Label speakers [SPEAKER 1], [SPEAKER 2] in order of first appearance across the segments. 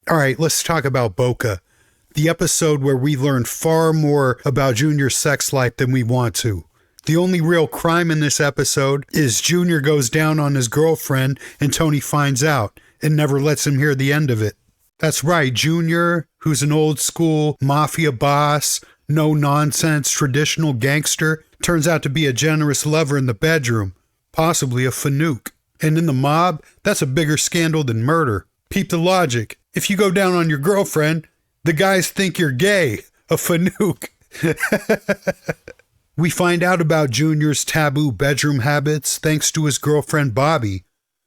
[SPEAKER 1] All right, let's talk about Boca, the episode where we learn far more about Junior's sex life than we want to. The only real crime in this episode is Junior goes down on his girlfriend and Tony finds out and never lets him hear the end of it. That's right, Junior, who's an old school mafia boss, no nonsense traditional gangster, turns out to be a generous lover in the bedroom, possibly a fanook. And in the mob, that's a bigger scandal than murder. Peep the logic. If you go down on your girlfriend, the guys think you're gay, a fanook. We find out about Junior's taboo bedroom habits thanks to his girlfriend Bobby,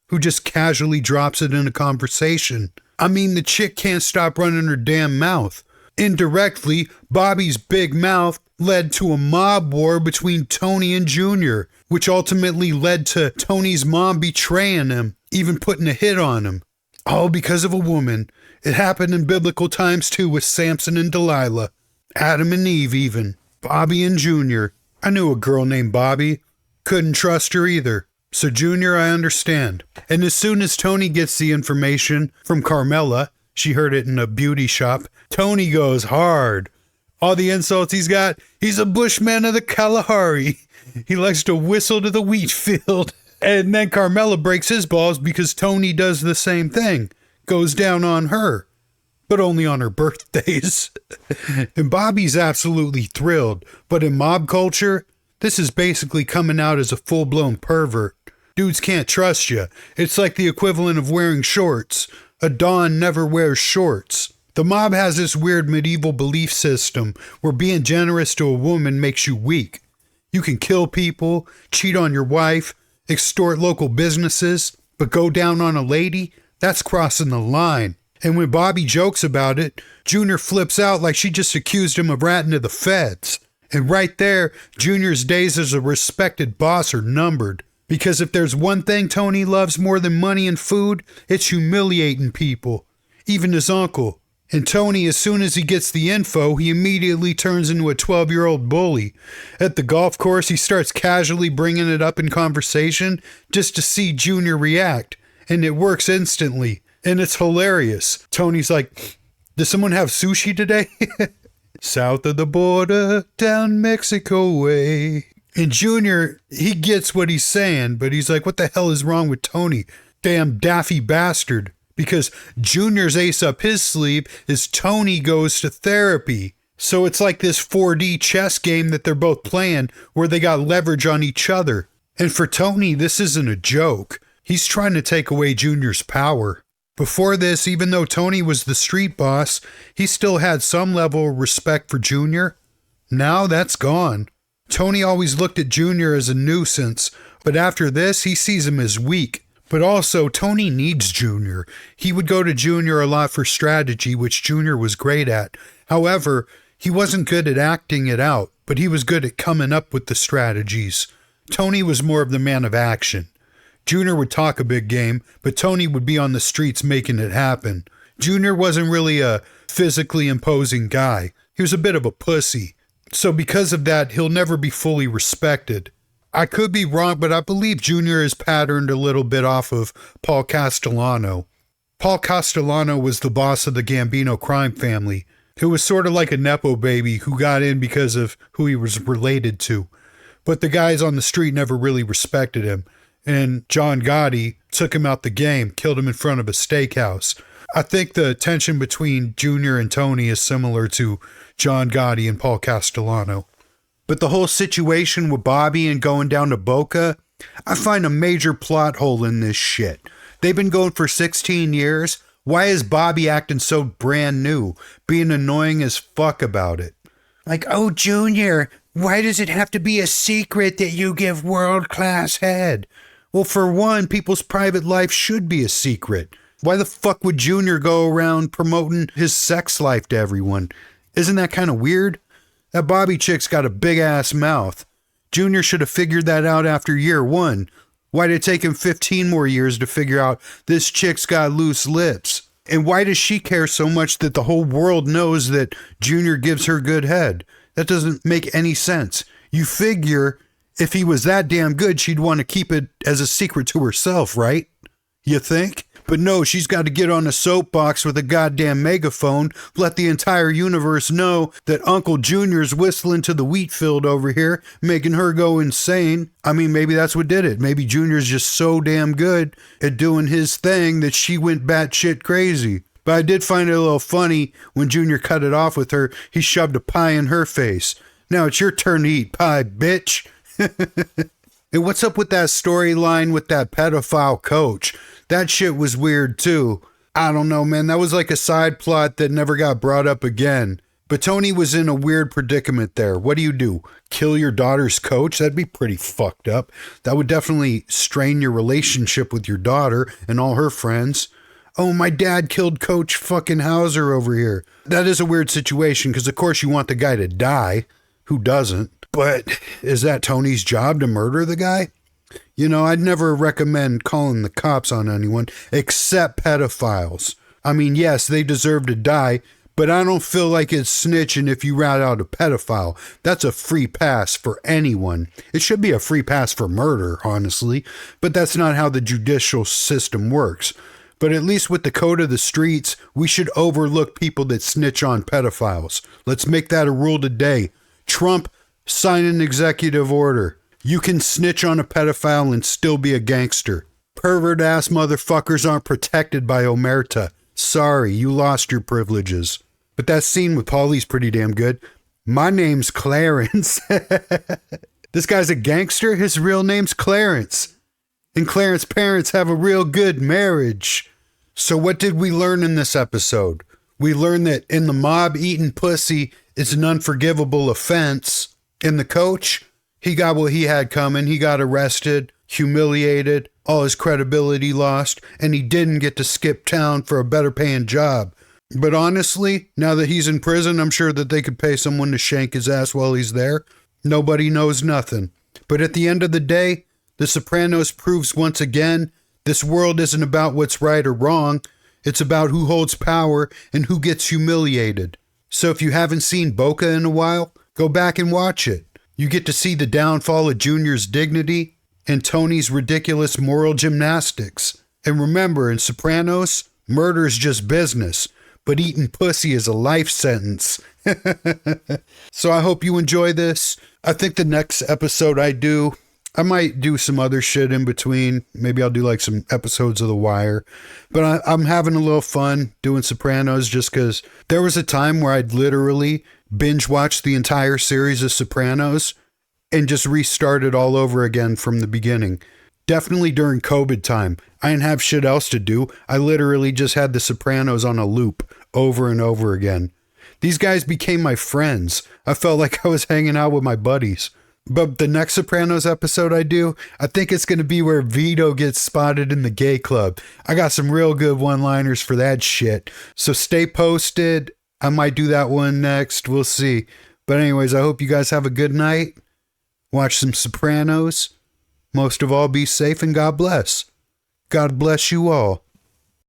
[SPEAKER 1] who just casually drops it in a conversation. I mean, the chick can't stop running her damn mouth. Indirectly, Bobby's big mouth led to a mob war between Tony and Junior, which ultimately led to Tony's mom betraying him, even putting a hit on him. All because of a woman. It happened in biblical times too with Samson and Delilah. Adam and Eve even. Bobby and Junior. I knew a girl named Bobby. Couldn't trust her either. So Junior, I understand. And as soon as Tony gets the information from Carmela, she heard it in a beauty shop, Tony goes hard. All the insults he's got, he's a bushman of the Kalahari. He likes to whistle to the wheat field. And then Carmela breaks his balls because Tony does the same thing. Goes down on her. But only on her birthdays. And Bobby's absolutely thrilled. But in mob culture, this is basically coming out as a full-blown pervert. Dudes can't trust you. It's like the equivalent of wearing shorts. A Don never wears shorts. The mob has this weird medieval belief system where being generous to a woman makes you weak. You can kill people, cheat on your wife, extort local businesses, but go down on a lady? That's crossing the line. And when Bobby jokes about it, Junior flips out like she just accused him of ratting to the feds. And right there, Junior's days as a respected boss are numbered. Because if there's one thing Tony loves more than money and food, it's humiliating people. Even his uncle. And Tony, as soon as he gets the info, he immediately turns into a 12-year-old bully. At the golf course, he starts casually bringing it up in conversation just to see Junior react. And it works instantly. And it's hilarious. Tony's like, does someone have sushi today? South of the border, down Mexico way. And Junior, he gets what he's saying, but he's like, what the hell is wrong with Tony? Damn daffy bastard. Because Junior's ace up his sleeve is Tony goes to therapy. So it's like this 4D chess game that they're both playing where they got leverage on each other. And for Tony, this isn't a joke. He's trying to take away Junior's power. Before this, even though Tony was the street boss, he still had some level of respect for Junior. Now that's gone. Tony always looked at Junior as a nuisance, but after this, he sees him as weak. But also, Tony needs Junior. He would go to Junior a lot for strategy, which Junior was great at. However, he wasn't good at acting it out, but he was good at coming up with the strategies. Tony was more of the man of action. Junior would talk a big game, but Tony would be on the streets making it happen. Junior wasn't really a physically imposing guy. He was a bit of a pussy. So because of that, he'll never be fully respected. I could be wrong, but I believe Junior is patterned a little bit off of Paul Castellano. Paul Castellano was the boss of the Gambino crime family, who was sort of like a Nepo baby who got in because of who he was related to. But the guys on the street never really respected him. And John Gotti took him out the game, killed him in front of a steakhouse. I think the tension between Junior and Tony is similar to John Gotti and Paul Castellano. But the whole situation with Bobby and going down to Boca, I find a major plot hole in this shit. They've been going for 16 years. Why is Bobby acting so brand new, being annoying as fuck about it? Like, oh, Junior, why does it have to be a secret that you give world-class head? Well, for one, people's private life should be a secret. Why the fuck would Junior go around promoting his sex life to everyone? Isn't that kind of weird? That Bobby chick's got a big-ass mouth. Junior should have figured that out after year one. Why did it take him 15 more years to figure out this chick's got loose lips? And why does she care so much that the whole world knows that Junior gives her good head? That doesn't make any sense. You figure if he was that damn good, she'd want to keep it as a secret to herself, right? You think? But no, she's got to get on a soapbox with a goddamn megaphone, let the entire universe know that Uncle Junior's whistling to the wheat field over here, making her go insane. I mean, maybe that's what did it. Maybe Junior's just so damn good at doing his thing that she went batshit crazy. But I did find it a little funny when Junior cut it off with her, he shoved a pie in her face. Now it's your turn to eat pie, bitch. And what's up with that storyline with that pedophile coach? That shit was weird too. I don't know, man. That was like a side plot that never got brought up again. But Tony was in a weird predicament there. What do? Kill your daughter's coach? That'd be pretty fucked up. That would definitely strain your relationship with your daughter and all her friends. Oh, my dad killed Coach fucking Hauser over here. That is a weird situation because, of course, you want the guy to die. Who doesn't? But is that Tony's job to murder the guy? You know, I'd never recommend calling the cops on anyone except pedophiles. I mean, yes, they deserve to die, but I don't feel like it's snitching if you rat out a pedophile. That's a free pass for anyone. It should be a free pass for murder, honestly, but that's not how the judicial system works. But at least with the code of the streets, we should overlook people that snitch on pedophiles. Let's make that a rule today. Trump, sign an executive order. You can snitch on a pedophile and still be a gangster. Pervert-ass motherfuckers aren't protected by Omerta. Sorry, you lost your privileges. But that scene with Paulie's pretty damn good. My name's Clarence. This guy's a gangster. His real name's Clarence. And Clarence's parents have a real good marriage. So what did we learn in this episode? We learned that in the mob, eating pussy is an unforgivable offense. In the coach, he got what he had coming. He got arrested, humiliated, all his credibility lost, and he didn't get to skip town for a better paying job. But honestly, now that he's in prison, I'm sure that they could pay someone to shank his ass while he's there. Nobody knows nothing. But at the end of the day, The Sopranos proves once again, this world isn't about what's right or wrong. It's about who holds power and who gets humiliated. So if you haven't seen Boca in a while, go back and watch it. You get to see the downfall of Junior's dignity and Tony's ridiculous moral gymnastics. And remember, in Sopranos, murder is just business, but eating pussy is a life sentence. So I hope you enjoy this. I think the next episode I might do some other shit in between. Maybe I'll do like some episodes of The Wire. But I'm having a little fun doing Sopranos just because there was a time where I'd literally binge watch the entire series of Sopranos and just restart it all over again from the beginning. Definitely during COVID time. I didn't have shit else to do. I literally just had The Sopranos on a loop over and over again. These guys became my friends. I felt like I was hanging out with my buddies. But the next Sopranos episode I think it's going to be where Vito gets spotted in the gay club. I got some real good one-liners for that shit. So stay posted. I might do that one next. We'll see. But anyways, I hope you guys have a good night. Watch some Sopranos. Most of all, be safe and God bless. God bless you all.